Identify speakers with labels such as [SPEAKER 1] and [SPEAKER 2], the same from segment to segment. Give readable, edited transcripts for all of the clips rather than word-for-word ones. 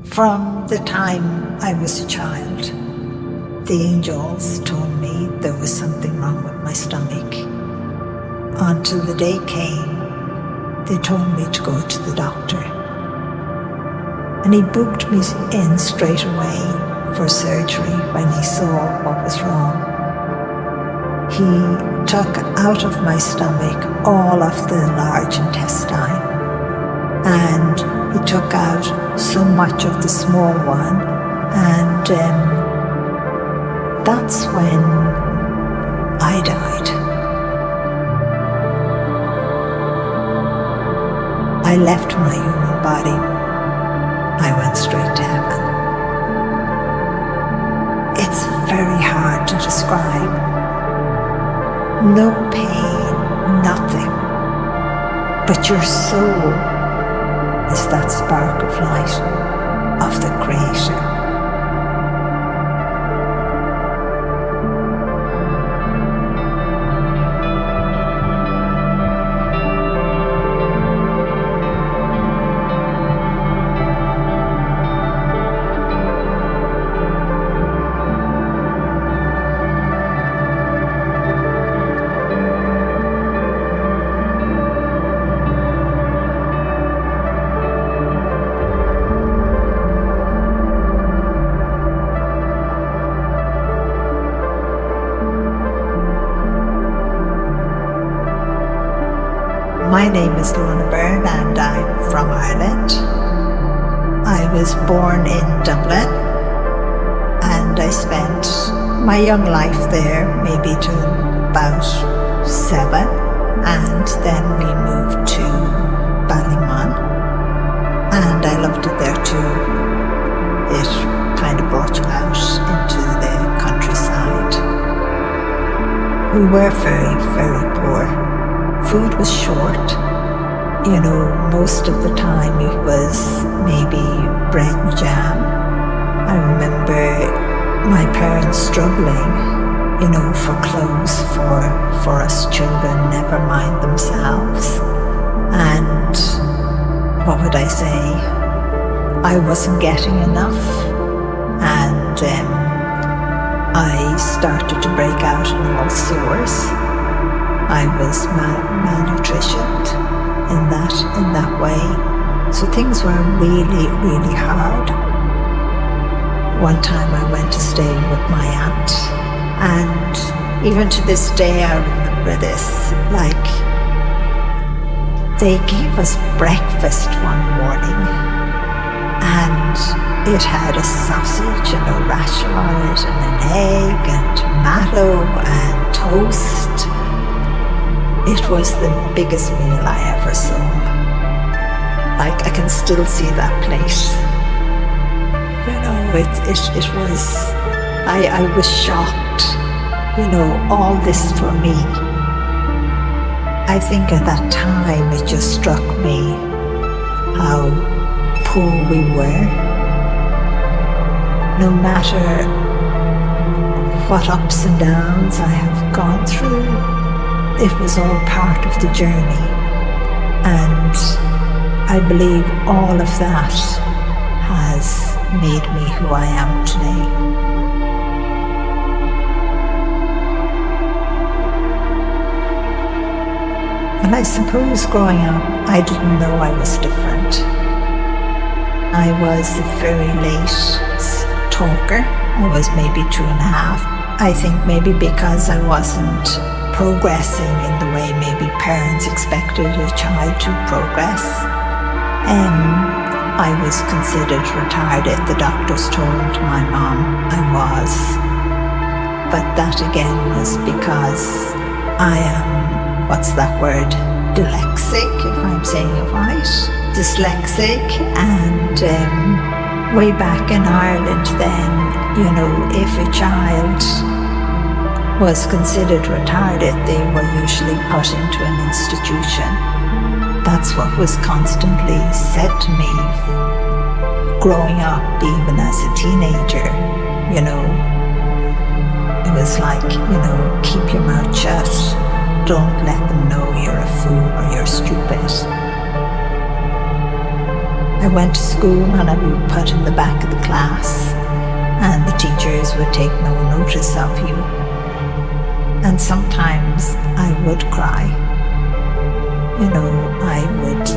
[SPEAKER 1] From the time I was a child, the angels told me there was something wrong with my stomach. Until the day came, they told me to go to the doctor. And he booked me in straight away for surgery when he saw what was wrong. He took out of my stomach all of the large intestine, and he took out so much of the small one, and that's when I died. I left my human body. I went straight to heaven. It's very hard to describe. No pain, nothing. But your soul is that spark of light of the Creator. My name is Lorna Byrne and I'm from Ireland. I was born in Dublin and I spent my young life there, maybe till about 7, and then we moved to Ballymun and I loved it there too. It kind of brought you out into the countryside. We were very, very poor. Food was short, most of the time it was maybe bread and jam. I remember my parents struggling, for clothes for us children, never mind themselves. And what would I say? I wasn't getting enough, and I started to break out in all sores. I was malnutritioned in that way. So things were really, really hard. One time I went to stay with my aunt, and even to this day I remember this. They gave us breakfast one morning, and it had a sausage and a rasher on it, and an egg, and tomato, and toast. It was the biggest meal I ever saw. I can still see that plate. It was, I was shocked, all this for me. I think at that time it just struck me how poor we were. No matter what ups and downs I have gone through, it was all part of the journey, and I believe all of that has made me who I am today. And I suppose growing up, I didn't know I was different. I was a very late talker. I was maybe 2.5. I think maybe because I wasn't progressing in the way maybe parents expected a child to progress. I was considered retarded. The doctors told my mom I was. But that again was because I am, what's that word? Dyslexic, if I'm saying it right. Dyslexic, and way back in Ireland then, if a child was considered retarded, they were usually put into an institution. That's what was constantly said to me growing up, even as a teenager. It was like, keep your mouth shut. Don't let them know you're a fool or you're stupid. I went to school and I would be put in the back of the class, and the teachers would take no notice of you. And sometimes I would cry. I would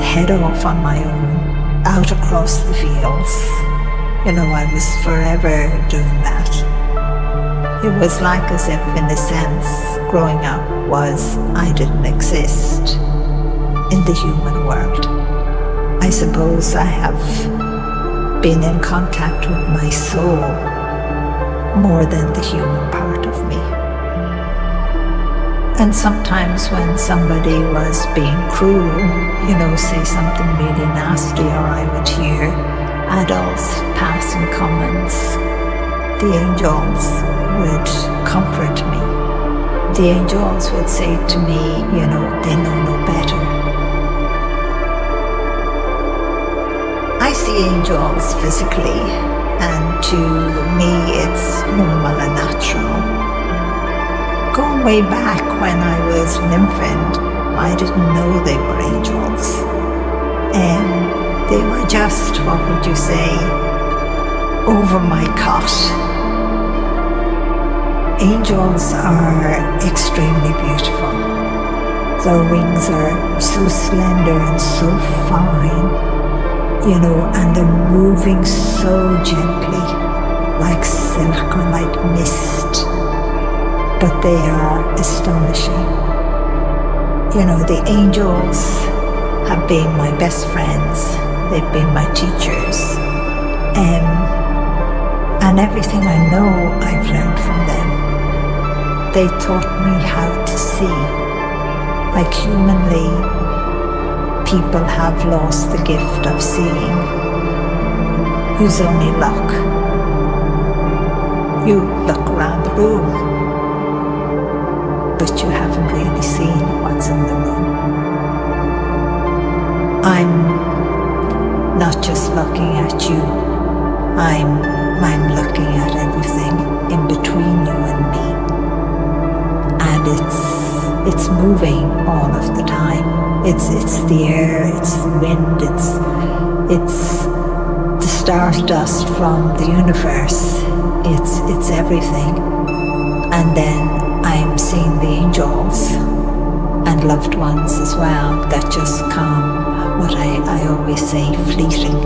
[SPEAKER 1] head off on my own, out across the fields. I was forever doing that. It was like as if, in a sense, growing up was I didn't exist in the human world. I suppose I have been in contact with my soul more than the human part of me. And sometimes when somebody was being cruel, say something really nasty, or I would hear adults passing comments, the angels would comfort me. The angels would say to me, they know no better. I see angels physically, and to me it's normal and natural. Going way back when I was an infant, I didn't know they were angels. They were just, what would you say, over my cot. Angels are extremely beautiful. Their wings are so slender and so fine, and they're moving so gently, like silk or like mist. But they are astonishing. The angels have been my best friends. They've been my teachers. And everything I know, I've learned from them. They taught me how to see. Like humanly, people have lost the gift of seeing. Use only luck. You look around the room, but you haven't really seen what's in the room. I'm not just looking at you, I'm looking at everything in between you and me. And it's moving all of the time. It's the air, it's the wind, it's the stardust from the universe. It's everything. And then I'm seeing the angels and loved ones as well that just come, what I always say, fleeting,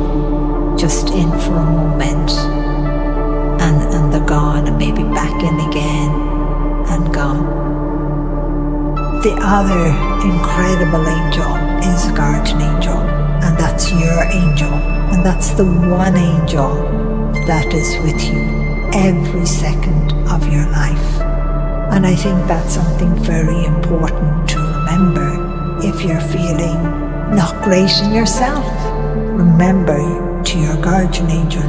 [SPEAKER 1] just in for a moment, and they're gone, and maybe back in again and gone. The other incredible angel is a guardian angel, and that's your angel, and that's the one angel that is with you every second of your life. And I think that's something very important to remember. If you're feeling not great in yourself, remember to your guardian angel,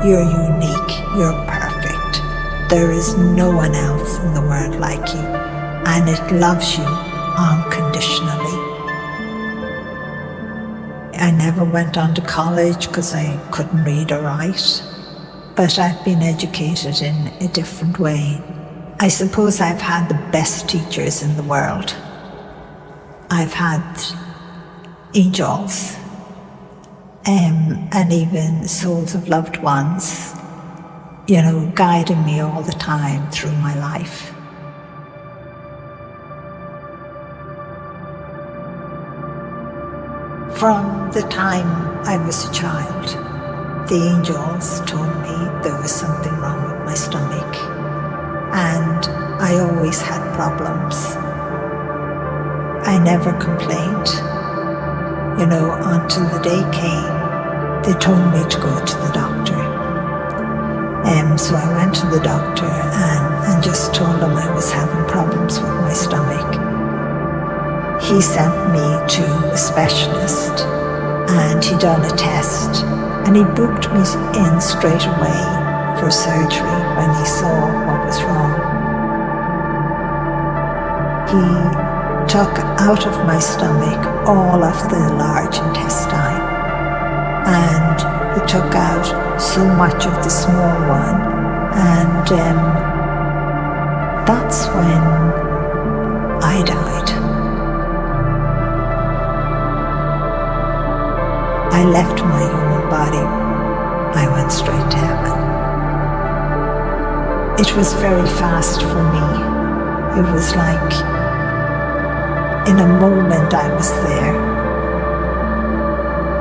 [SPEAKER 1] you're unique, you're perfect. There is no one else in the world like you, and it loves you unconditionally. I never went on to college because I couldn't read or write, but I've been educated in a different way. I suppose I've had the best teachers in the world. I've had angels, and even souls of loved ones, guiding me all the time through my life. From the time I was a child, the angels told me there was something wrong with my stomach, and I always had problems. I never complained, until the day came. They told me to go to the doctor. So I went to the doctor and just told him I was having problems with my stomach. He sent me to a specialist, and he done a test, and he booked me in straight away for surgery when he saw what was wrong. He took out of my stomach all of the large intestine, and he took out so much of the small one, and that's when I died. I left my human body. I went straight to heaven. It was very fast for me. It was like in a moment I was there.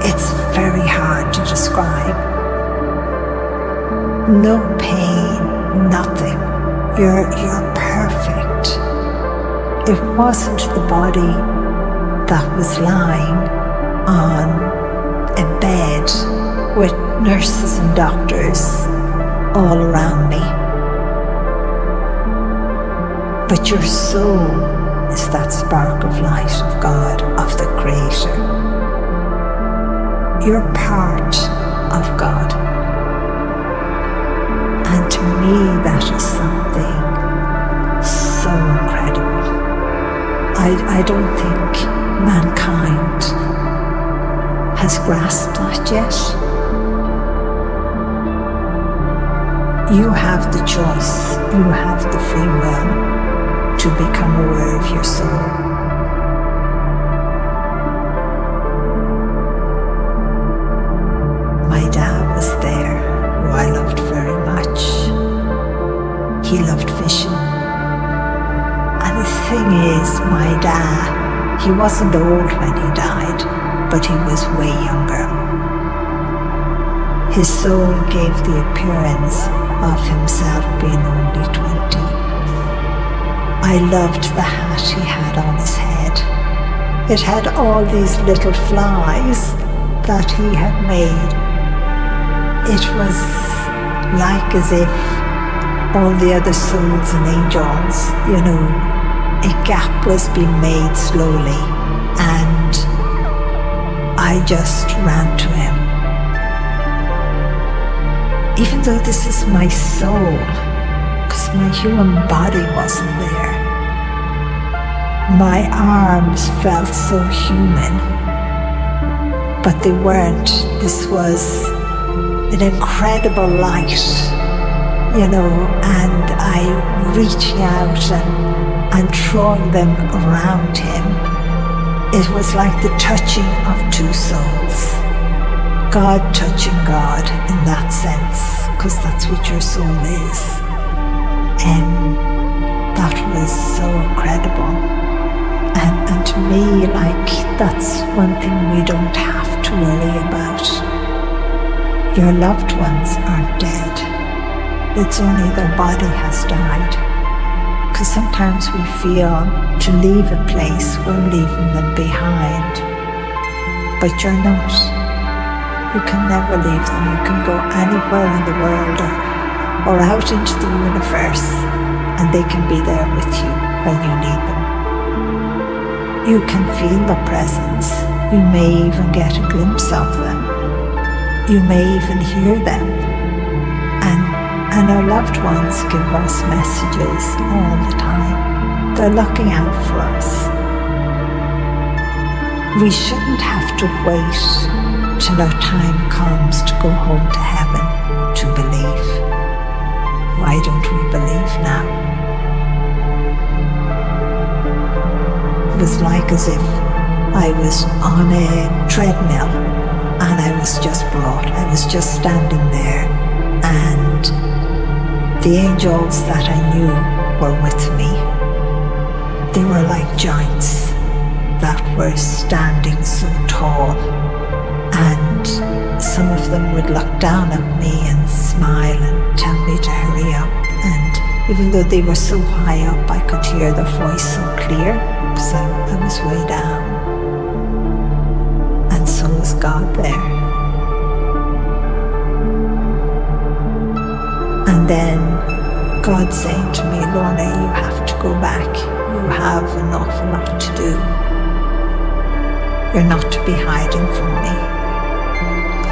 [SPEAKER 1] It's very hard to describe. No pain, nothing. You're perfect. It wasn't the body that was lying on a bed with nurses and doctors all around me. But your soul is that spark of light of God, of the Creator. You're part of God. And to me, that is something so incredible. I don't think mankind has grasped that yet. You have the choice, you have the free will to become aware of your soul. My dad was there, who I loved very much. He loved fishing. And the thing is, my dad, he wasn't old when he died, but he was way younger. His soul gave the appearance of himself being only 20. I loved the hat he had on his head. It had all these little flies that he had made. It was like as if all the other souls and angels, a gap was being made slowly, and I just ran to him. Even though this is my soul, because my human body wasn't there, my arms felt so human, but they weren't. This was an incredible light, and I reaching out and throwing them around him. It was like the touching of two souls. God touching God in that sense, because that's what your soul is. And that was so incredible. And to me, that's one thing we don't have to worry about. Your loved ones aren't dead. It's only their body has died. Because sometimes we feel to leave a place, we're leaving them behind. But you're not. You can never leave them. You can go anywhere in the world or out into the universe, and they can be there with you when you need them. You can feel the presence. You may even get a glimpse of them. You may even hear them. And our loved ones give us messages all the time. They're looking out for us. We shouldn't have to wait till our time comes to go home to heaven to believe. Why don't we believe now? It was like as if I was on a treadmill and I was just brought. I was just standing there, and the angels that I knew were with me. They were like giants that were standing so tall, and some of them would look down at me and smile and tell me to hurry up. And even though they were so high up, I could hear their voice so clear, because I was way down. And so was God there. And then God saying to me, Lorna, you have to go back. You have an awful lot to do. You're not to be hiding from me.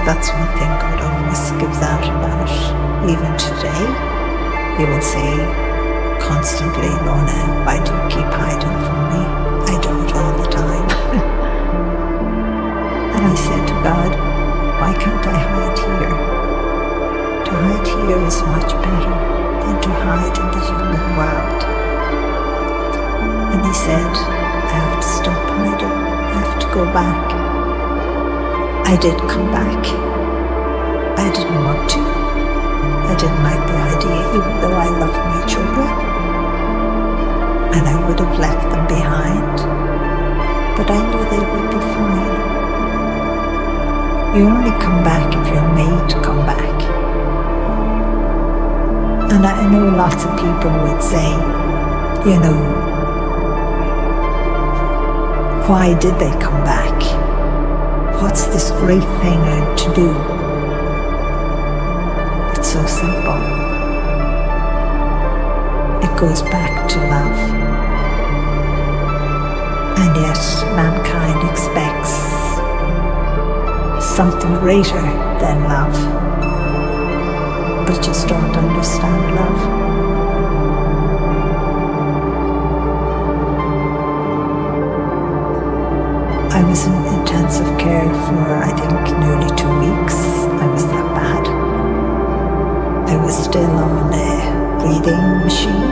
[SPEAKER 1] That's one thing God always gives out about. Even today, He will say constantly, Lorna, why do you keep hiding from me? I do it all the time. And I said to God, why can't I hide here? To hide here is much better than to hide in the human world. And He said, I have to stop hiding. I have to go back. I did come back. I didn't want to. I didn't like the idea, even though I loved my children. And I would have left them behind. But I knew they would be fine. You only come back if you're made to come back. And I know lots of people would say, you know, why did they come back? What's this great thing to do? It's so simple. It goes back to love. And yet mankind expects something greater than love, but just don't understand love. I was in intensive care for, I think, nearly 2 weeks. I was that bad. I was still on a breathing machine.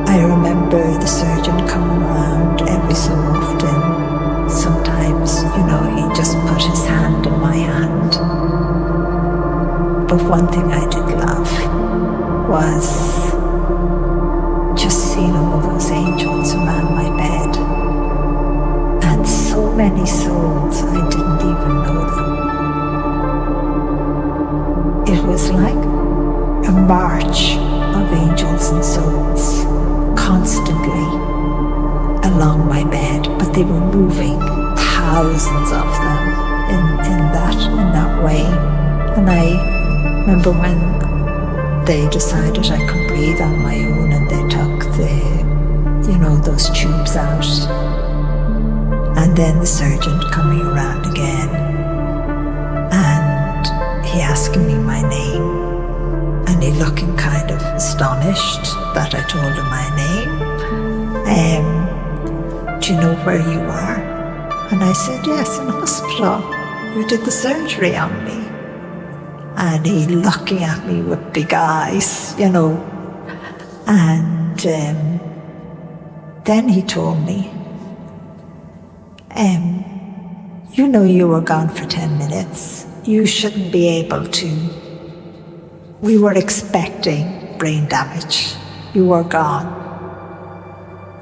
[SPEAKER 1] I remember the surgeon coming around every so often. Sometimes, you know, he just put his hand in my hand. But one thing I did love was just seeing all those angels around my bed. And so many souls, I didn't even know them. It was like a march of angels and souls constantly along my bed, but they were moving, thousands of them in that way. And I remember when they decided I could breathe on my own and they took those tubes out. And then the surgeon coming around again and he asking me my name and he looking kind of astonished that I told him my name. Do you know where you are? And I said, yes, in hospital. You did the surgery on me. And he looking at me with big eyes, you know. And then he told me, you know you were gone for 10 minutes. You shouldn't be able to. We were expecting brain damage. You were gone.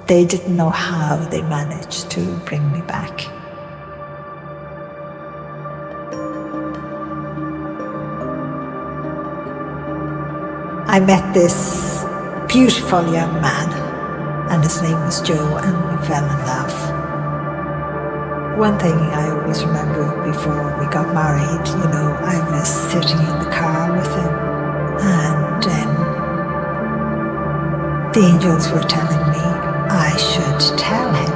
[SPEAKER 1] They didn't know how they managed to bring me back. I met this beautiful young man, and his name was Joe, and we fell in love. One thing I always remember before we got married, you know, I was sitting in the car with him, and the angels were telling me I should tell him.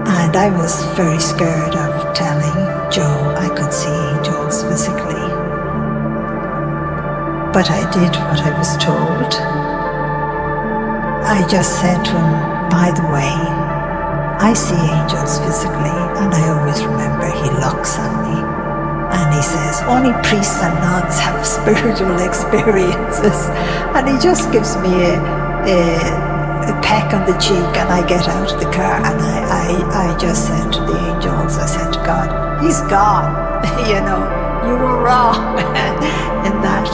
[SPEAKER 1] And I was very scared of telling Joe I could see angels physically. But I did what I was told. I just said to him, by the way, I see angels physically, and I always remember he looks at me and he says, only priests and nuns have spiritual experiences. And he just gives me a peck on the cheek, and I get out of the car and I just said to the angels, I said to God, he's gone, you know, you were wrong in that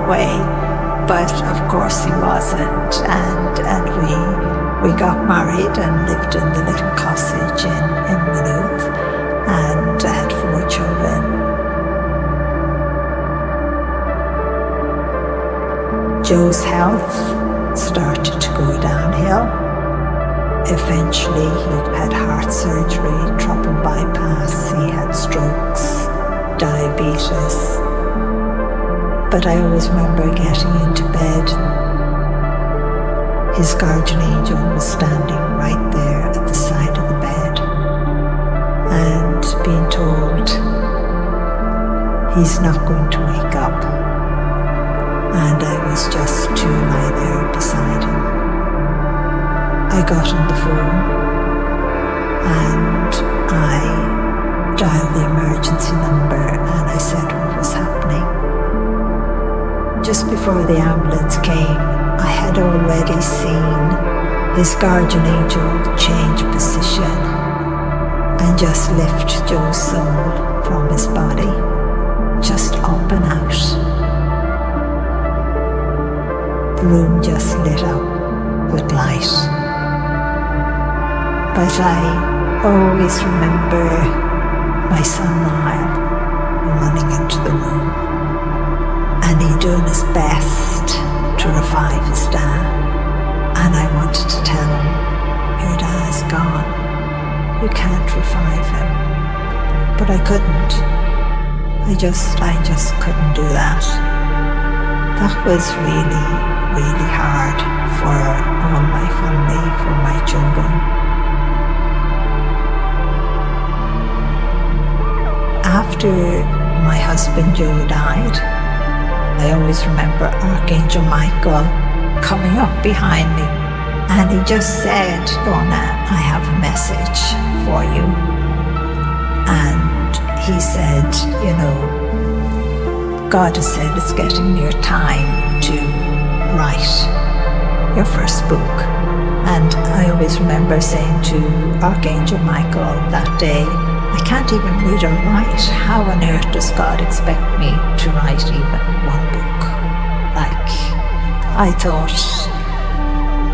[SPEAKER 1] way. But of course he wasn't, and we got married and lived in the little cottage in Maynooth, and I had 4 children. Joe's health started to go downhill. Eventually he had heart surgery, triple bypass, he had strokes, diabetes. But I always remember getting into bed. His guardian angel was standing right there at the side of the bed and being told he's not going to wake up. And I was just to lie there beside him. I got on the phone and I dialed the emergency number and I said what was happening. Just before the ambulance came, I had already seen his guardian angel change position and just lift Joe's soul from his body, just up and out. The room just lit up with light. But I always remember my son Niall running into the room, and he doing his best to revive his dad. And I wanted to tell him, your dad's gone. You can't revive him. But I couldn't. I just couldn't do that. That was really, really hard for all my family, for my children. After my husband Joe died, I always remember Archangel Michael coming up behind me, and he just said, Lorna, I have a message for you. And he said, God has said it's getting near time to write your first book. And I always remember saying to Archangel Michael that day, I can't even read or write. How on earth does God expect me to write even one book? I thought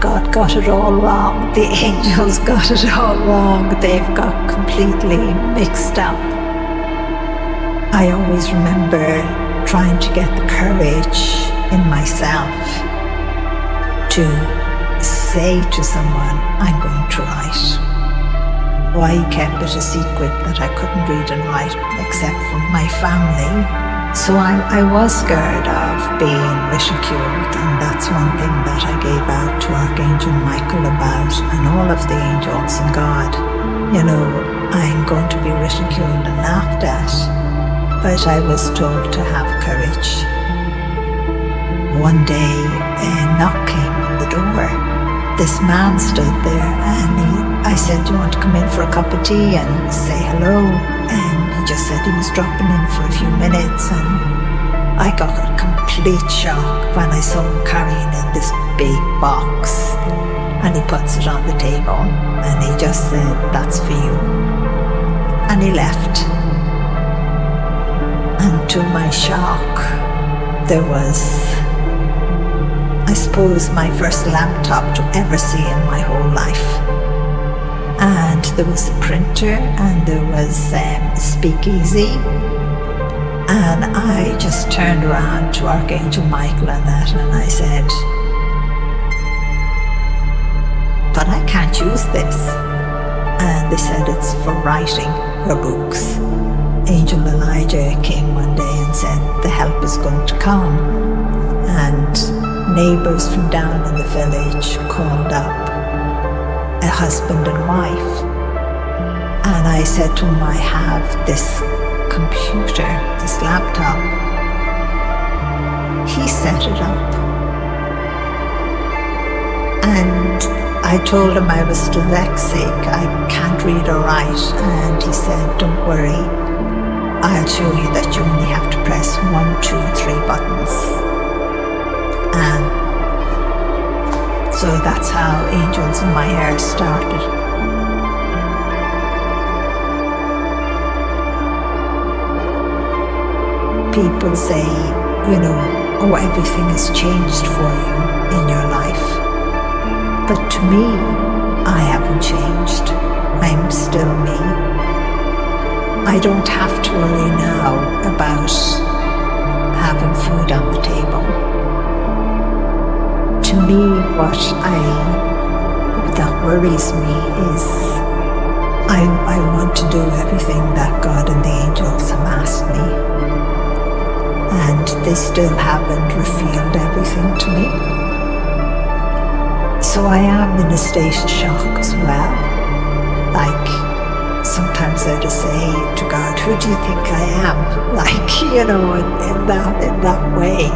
[SPEAKER 1] God got it all wrong. The angels got it all wrong. They've got completely mixed up. I always remember trying to get the courage in myself to say to someone, I'm going to write. Why kept it a secret that I couldn't read and write except from my family. So I was scared of being ridiculed, and that's one thing that I gave out to Archangel Michael about, and all of the angels and God. I'm going to be ridiculed and laughed at. But I was told to have courage. One day, a knock came on the door. This man stood there, and I said, do you want to come in for a cup of tea and say hello? And he just said he was dropping in for a few minutes, and I got a complete shock when I saw him carrying in this big box, and he puts it on the table, and he just said, that's for you. And he left. And to my shock, there was, I suppose, my first laptop to ever see in my whole life. And there was a printer, and there was a speakeasy. And I just turned around to Archangel Michael and that, and I said, but I can't use this. And they said, it's for writing your books. Angel Elijah came one day and said, the help is going to come. And neighbours from down in the village called up a husband and wife. And I said to him, I have this computer, this laptop. He set it up. And I told him I was dyslexic, I can't read or write. And he said, don't worry, I'll show you that you only have to press 1, 2, 3 buttons. And so that's how Angels in My Hair started. People say, oh, everything has changed for you in your life. But to me, I haven't changed. I'm still me. I don't have to worry now about having food on the table. To me, that worries me is I want to do everything that God and the angels have asked me. And they still haven't revealed everything to me. So I am in a state of shock as well. Sometimes I just say to God, who do you think I am? In that way.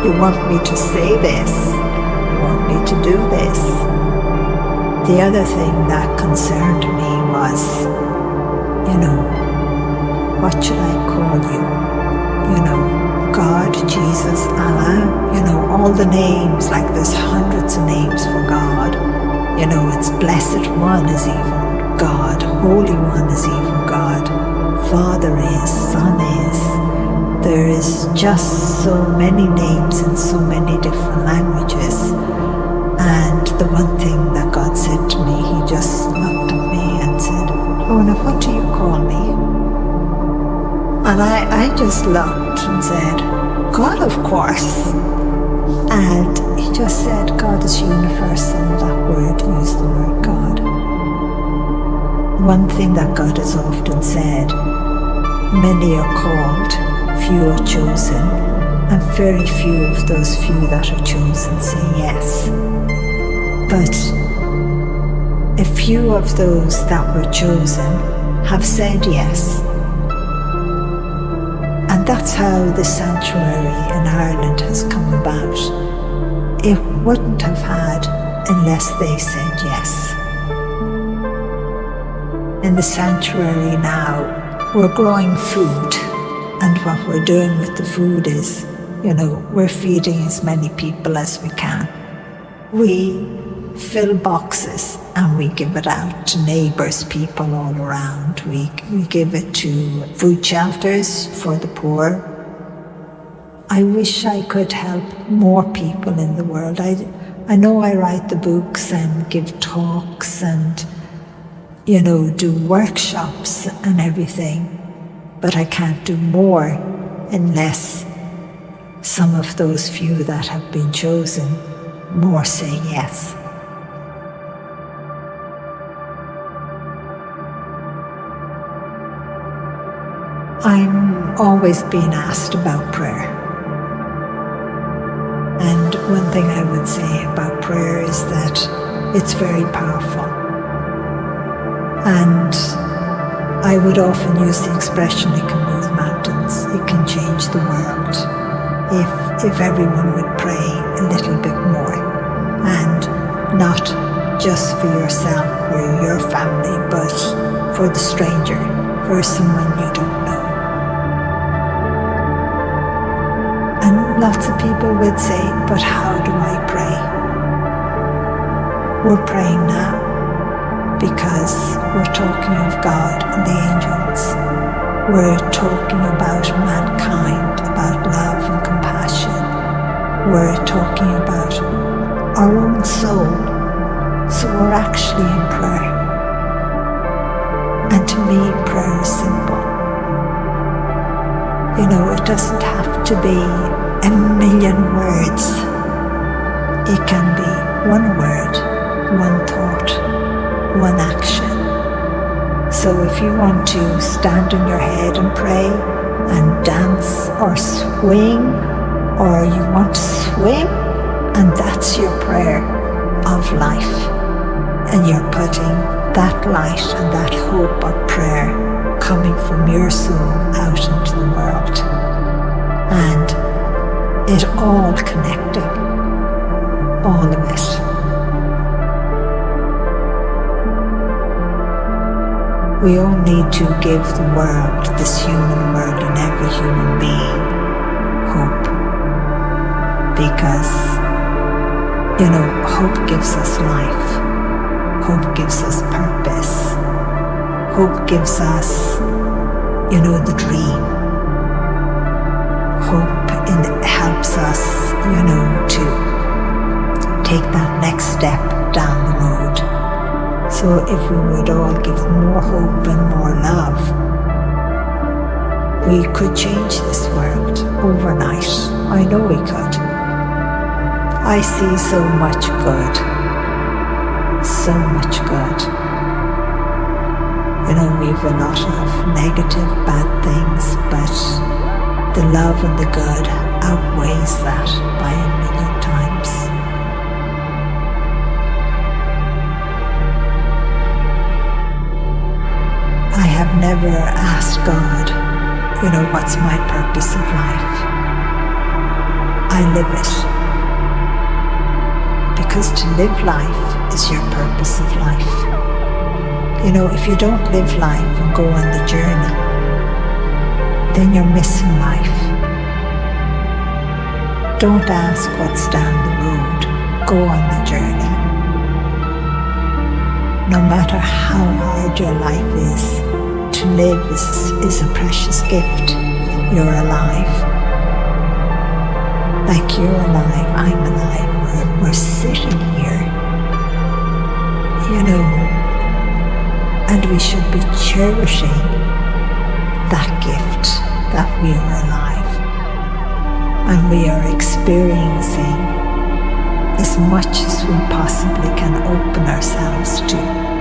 [SPEAKER 1] You want me to say this. You want me to do this. The other thing that concerned me was, what should I call you? God, Jesus, Allah, all the names, there's hundreds of names for God. It's Blessed One is even God, Holy One is even God, Father is, Son is. There is just so many names in so many different languages. And the one thing that God said to me, he just looked at me and said, Lorna, what do you call me? And I just looked and said, God, of course. And he just said, God is universal, that word, use the word God. One thing that God has often said, many are called, few are chosen, and very few of those few that are chosen say yes. But a few of those that were chosen have said yes. And that's how the sanctuary in Ireland has come about. It wouldn't have had unless they said yes. In the sanctuary now, we're growing food. And what we're doing with the food is, we're feeding as many people as we can. We fill boxes and we give it out to neighbours, people all around. We give it to food shelters for the poor. I wish I could help more people in the world. I know I write the books and give talks and, do workshops and everything, but I can't do more unless some of those few that have been chosen more say yes. I'm always being asked about prayer. And one thing I would say about prayer is that it's very powerful. And I would often use the expression, it can move mountains, it can change the world. If everyone would pray a little bit more, and not just for yourself or your family, but for the stranger, for someone you don't know. And lots of people would say, but how do I pray? We're praying now because we're talking of God and the angels. We're talking about mankind, about love and compassion. We're talking about our own soul. So we're actually in prayer. And to me, prayer is simple. It doesn't have to be a million words. It can be one word, one thought, one action. So if you want to stand on your head and pray and dance or swing, or you want to swim, and that's your prayer of life, and you're putting that light and that hope of prayer coming from your soul out into the world, and it all connecting, all of it. We all need to give the world, this human world and every human being, hope. Because, hope gives us life. Hope gives us purpose. Hope gives us, the dream. Hope helps us, to take that next step down the road. So if we would all give more hope and more love, we could change this world overnight. I know we could. I see so much good. So much good. We've a lot of negative, bad things, but the love and the good outweighs that by a million times. I have never asked God, what's my purpose of life? I live it. Because to live life is your purpose of life. If you don't live life and go on the journey, then you're missing life. Don't ask what's down the road. Go on the journey. no matter how hard your life is, to live is a precious gift. You're alive. Like you're alive, I'm alive, we're sitting here, and we should be cherishing that gift that we are alive and we are experiencing as much as we possibly can open ourselves to.